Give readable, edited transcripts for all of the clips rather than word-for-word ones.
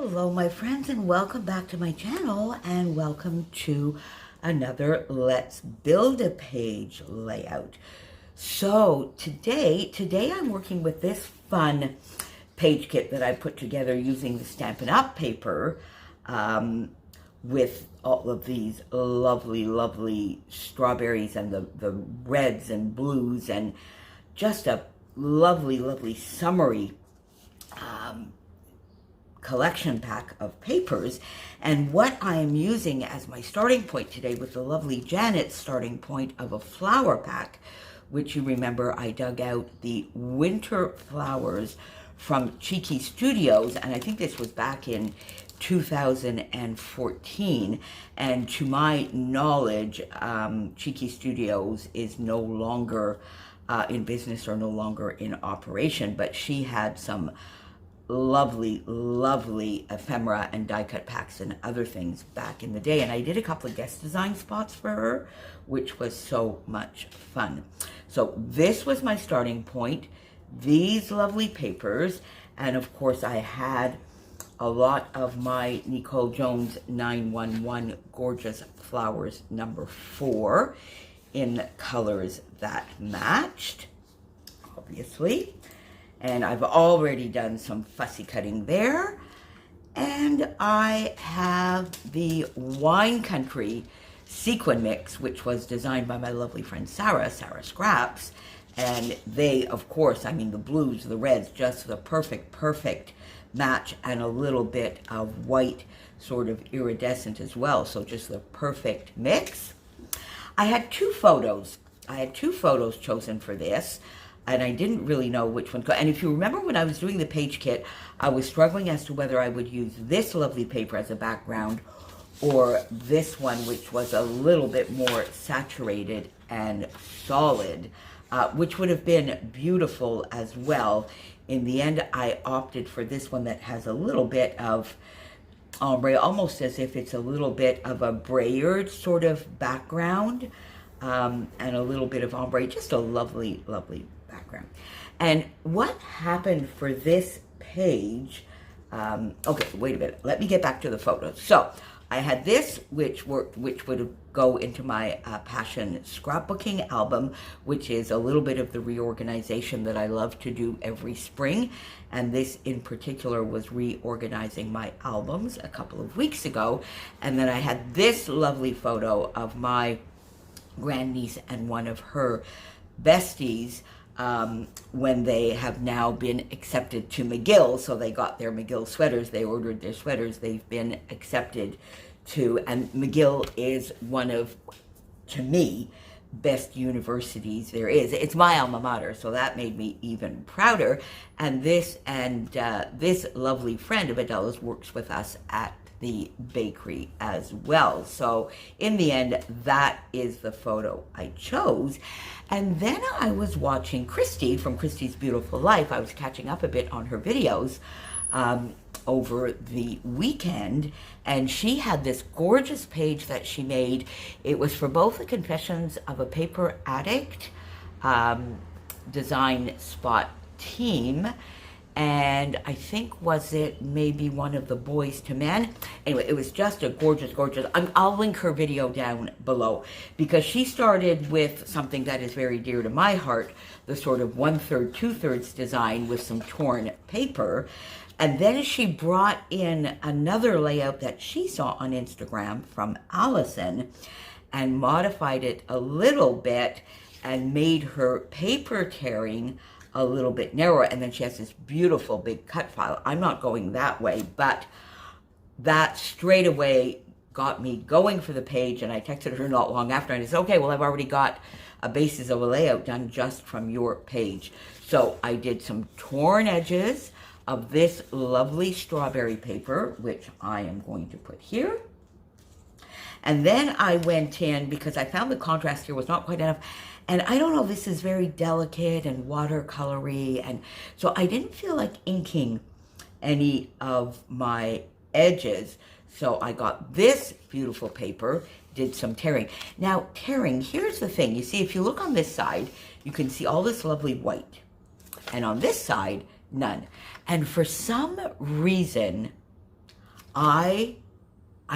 Hello my friends, and welcome back to my channel, and welcome to another Let's Build a Page layout. So today I'm working with this fun page kit that I put together using the Stampin' Up! Paper with all of these lovely strawberries and the reds and blues, and just a lovely summery collection pack of papers. And what I am using as my starting point today was the lovely Janet's starting point of a flower pack, which you remember I dug out the winter flowers from Cheeky Studios, and I think this was back in 2014, and to my knowledge, Cheeky Studios is no longer in business or no longer in operation, but she had some lovely ephemera and die cut packs and other things back in the day, and I did a couple of guest design spots for her, which was so much fun. So this was my starting point, these lovely papers, and of course I had a lot of my Nicole Jones 911 Gorgeous Flowers number 4 in colors that matched, obviously. And I've already done some fussy cutting there. And I have the Wine Country sequin mix, which was designed by my lovely friend Sarah Scraps. And they, of course, I mean the blues, the reds, just the perfect match, and a little bit of white sort of iridescent as well. So just the perfect mix. I had two photos chosen for this, and I didn't really know which one to go. And if you remember when I was doing the page kit, I was struggling as to whether I would use this lovely paper as a background or this one, which was a little bit more saturated and solid, which would have been beautiful as well. In the end, I opted for this one that has a little bit of ombre, almost as if it's a little bit of a brayered sort of background, and a little bit of ombre, just a lovely background. And what happened for this page, okay, wait a minute, let me get back to the photos. So I had this, which would go into my Passion Scrapbooking album, which is a little bit of the reorganization that I love to do every spring. And this in particular was reorganizing my albums a couple of weeks ago. And then I had this lovely photo of my grandniece and one of her besties, when they have now been accepted to McGill. So they got their McGill sweaters, they ordered their sweaters, they've been accepted to, and McGill is one of, to me, best universities there is. It's my alma mater, so that made me even prouder. And this lovely friend of Adela's works with us at the bakery as well. So in the end, that is the photo I chose. And then I was watching Christy from Christy's Beautiful Life. I was catching up a bit on her videos over the weekend, and she had this gorgeous page that she made. It was for both the Confessions of a Paper Addict design spot team, and I think, was it maybe one of the Boys to Men? Anyway, it was just a gorgeous. I'll link her video down below, because she started with something that is very dear to my heart, the sort of 1/3, 2/3 design with some torn paper. And then she brought in another layout that she saw on Instagram from Allison and modified it a little bit and made her paper tearing a little bit narrower. And then she has this beautiful big cut file. I'm not going that way, but that straight away got me going for the page. And I texted her not long after, and I said, okay, well, I've already got a basis of a layout done just from your page. So I did some torn edges of this lovely strawberry paper, which I am going to put here. And then I went in, because I found the contrast here was not quite enough. And I don't know, this is very delicate and watercolory, and so I didn't feel like inking any of my edges. So I got this beautiful paper, did some tearing. Now, tearing, here's the thing. You see, if you look on this side, you can see all this lovely white. And on this side, none. And for some reason, I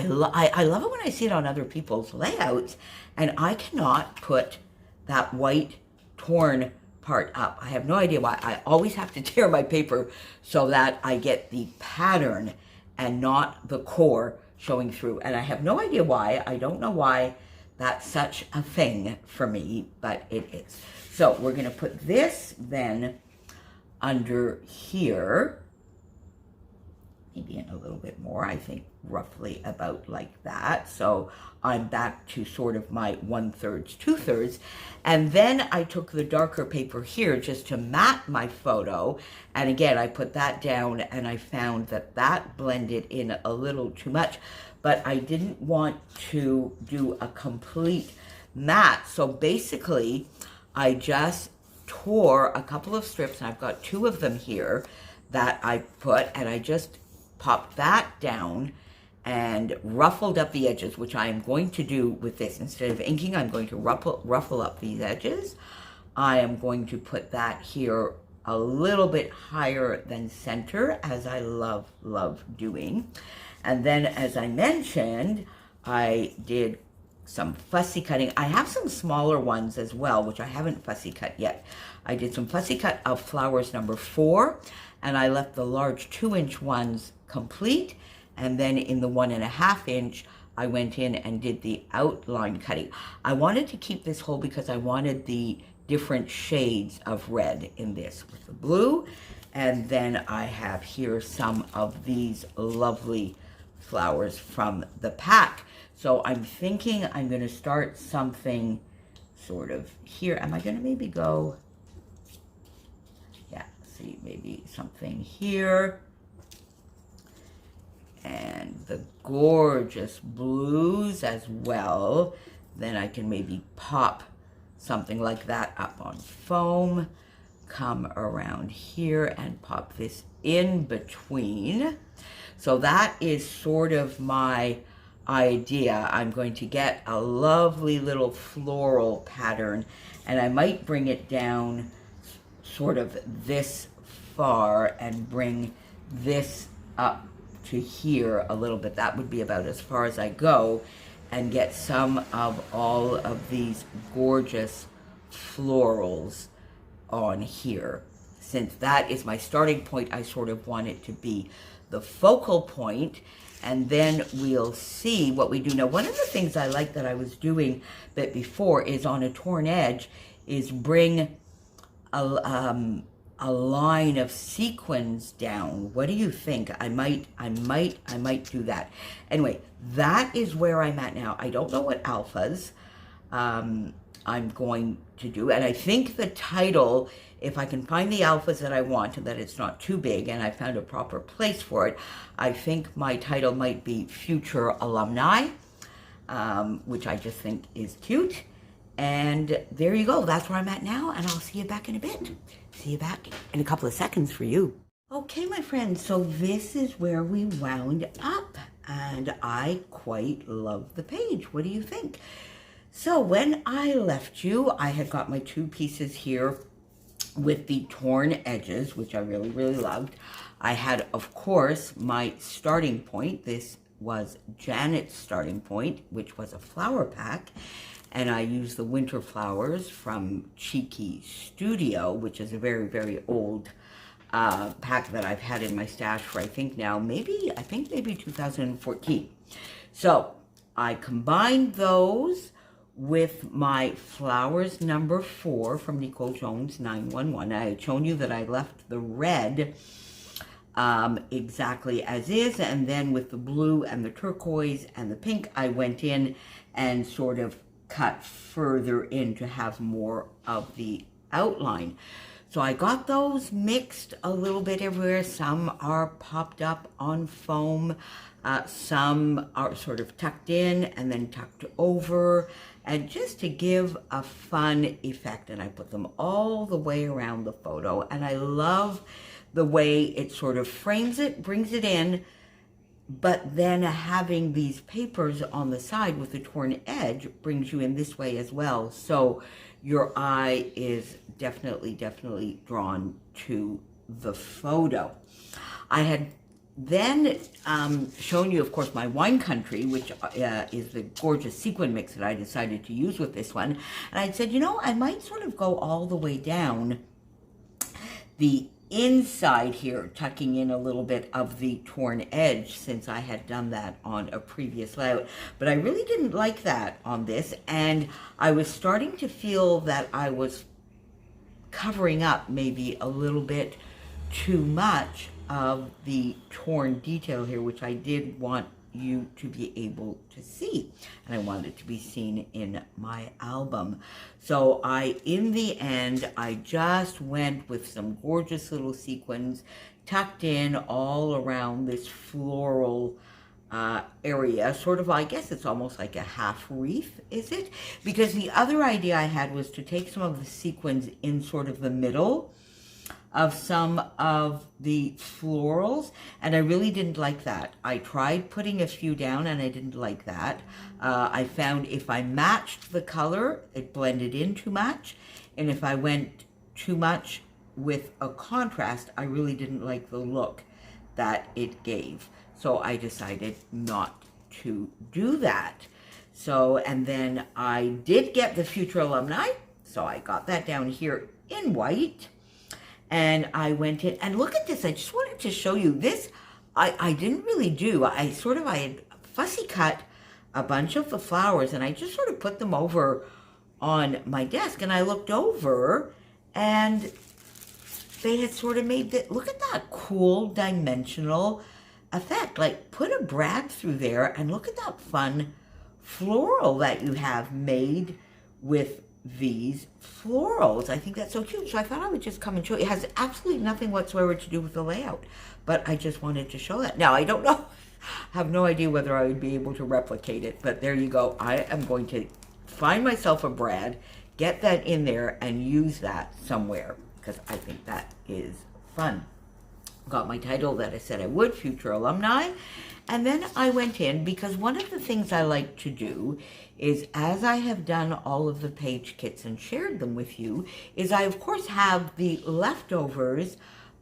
love it when I see it on other people's layouts, and I cannot put that white torn part up. I have no idea why. I always have to tear my paper so that I get the pattern and not the core showing through. And I have no idea why. I don't know why that's such a thing for me, but it is. So we're going to put this then under here, maybe in a little bit more, I think roughly about like that. So I'm back to sort of my 1/3, 2/3. And then I took the darker paper here just to mat my photo. And again, I put that down and I found that that blended in a little too much, but I didn't want to do a complete matte. So basically I just tore a couple of strips, and I've got 2 of them here that I put, and I just popped that down and ruffled up the edges, which I am going to do with this. Instead of inking, I'm going to ruffle up these edges. I am going to put that here a little bit higher than center, as I love doing. And then, as I mentioned, I did some fussy cutting. I have some smaller ones as well, which I haven't fussy cut yet. I did some fussy cut of flowers number 4, and I left the large 2-inch ones complete. And then in the 1.5 inch, I went in and did the outline cutting. I wanted to keep this whole because I wanted the different shades of red in this with the blue. And then I have here some of these lovely flowers from the pack. So I'm thinking I'm going to start something sort of here. Am I going to maybe go, yeah, see, maybe something here. And the gorgeous blues as well. Then I can maybe pop something like that up on foam, come around here and pop this in between. So that is sort of my idea. I'm going to get a lovely little floral pattern, and I might bring it down sort of this far and bring this up to here a little bit. That would be about as far as I go, and get some of all of these gorgeous florals on here. Since that is my starting point, I sort of want it to be the focal point, and then we'll see what we do. Now, one of the things I like that I was doing that before is on a torn edge is bring a line of sequins down. What do you think? I might do that. Anyway, that is where I'm at now. I don't know what alphas I'm going to do. And I think the title, if I can find the alphas that I want and that it's not too big and I found a proper place for it, I think my title might be Future Alumni, which I just think is cute. And there you go. That's where I'm at now, and I'll see you back in a bit. See you back in a couple of seconds for you. Okay, my friends, so this is where we wound up, and I quite love the page. What do you think? So when I left you, I had got my 2 pieces here with the torn edges, which I really loved. I had, of course, my starting point. This was Janet's starting point, which was a flower pack. And I used the winter flowers from Cheeky Studio, which is a very old pack that I've had in my stash for I think maybe 2014. So I combined those with my flowers number 4 from Nicole Jones 911. I had shown you that I left the red exactly as is, and then with the blue and the turquoise and the pink, I went in and sort of cut further in to have more of the outline. So I got those mixed a little bit everywhere. Some are popped up on foam, some are sort of tucked in and then tucked over, and just to give a fun effect. And I put them all the way around the photo, and I love the way it sort of frames it, brings it in, but then having these papers on the side with the torn edge brings you in this way as well. So your eye is definitely drawn to the photo. I had then showing you, of course, my wine country, which is the gorgeous sequin mix that I decided to use with this one. And I said, you know, I might sort of go all the way down the inside here, tucking in a little bit of the torn edge, since I had done that on a previous layout. But I really didn't like that on this, and I was starting to feel that I was covering up maybe a little bit too much of the torn detail here, which I did want you to be able to see, and I wanted it to be seen in my album. So in the end, I just went with some gorgeous little sequins tucked in all around this floral area, sort of, I guess it's almost like a half wreath, is it? Because the other idea I had was to take some of the sequins in sort of the middle of some of the florals, and I really didn't like that. I tried putting a few down, and I didn't like that. I found if I matched the color, it blended in too much, and if I went too much with a contrast, I really didn't like the look that it gave. So I decided not to do that. So, and then I did get the Futur Alumni, so I got that down here in white. And I went in, and look at this, I just wanted to show you this. I didn't really do, I had fussy cut a bunch of the flowers, and I just sort of put them over on my desk, and I looked over, and they had sort of made that, look at that cool dimensional effect. Like, put a brad through there, and look at that fun floral that you have made with these florals. I think that's so cute. So I thought I would just come and show you. It has absolutely nothing whatsoever to do with the layout, but I just wanted to show that. Now, I don't know, I have no idea whether I would be able to replicate it, but there you go. I am going to find myself a brad, get that in there, and use that somewhere, because I think that is fun. Got my title that I said I would, Futur Alumni. And then I went in, because one of the things I like to do is, as I have done all of the page kits and shared them with you, is I of course have the leftovers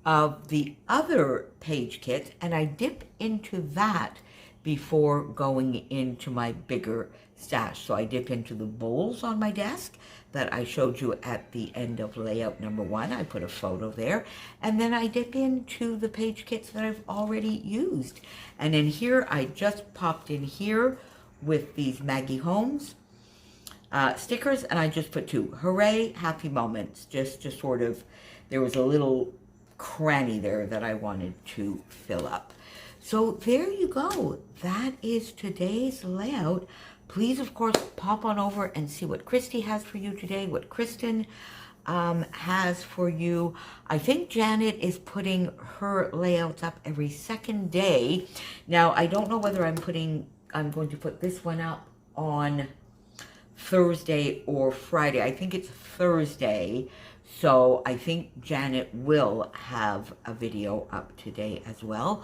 of the other page kits, and I dip into that before going into my bigger stash. So I dip into the bowls on my desk that I showed you at the end of layout number 1. I put a photo there. And then I dip into the page kits that I've already used. And in here, I just popped in here with these Maggie Holmes stickers, and I just put 2. Hooray, happy moments. Just to sort of, there was a little cranny there that I wanted to fill up. So there you go. That is today's layout. Please, of course, pop on over and see what Christy has for you today, what Kristen has for you. I think Janet is putting her layouts up every second day. Now, I don't know whether I'm going to put this one up on Thursday or Friday. I think it's Thursday. So I think Janet will have a video up today as well.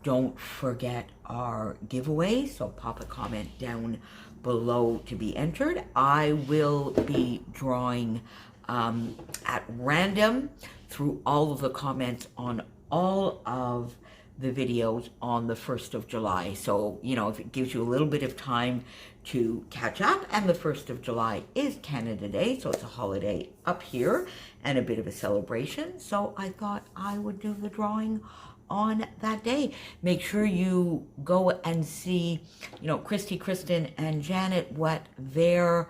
Don't forget our giveaway, so pop a comment down below to be entered. I will be drawing at random through all of the comments on all of the videos on the 1st of July. So, you know, if it gives you a little bit of time to catch up, and the 1st of July is Canada Day, so it's a holiday up here and a bit of a celebration. So I thought I would do the drawing on that day. Make sure you go and see, you know, Christy, Kristen, and Janet, what they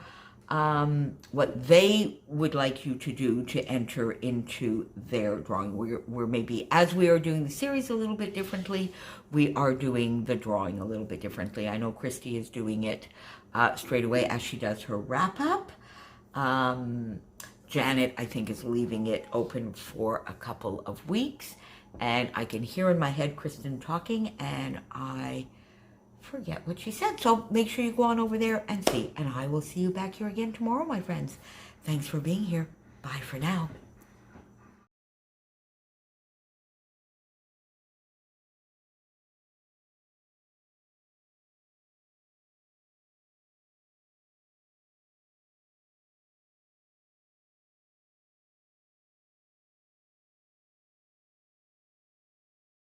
would like you to do to enter into their drawing. We're maybe, as we are doing the series a little bit differently, we are doing the drawing a little bit differently. I know Christy is doing it straight away as she does her wrap-up. Janet, I think, is leaving it open for a couple of weeks. And I can hear in my head Kristen talking, and I forget what she said. So make sure you go on over there and see. And I will see you back here again tomorrow, my friends. Thanks for being here. Bye for now.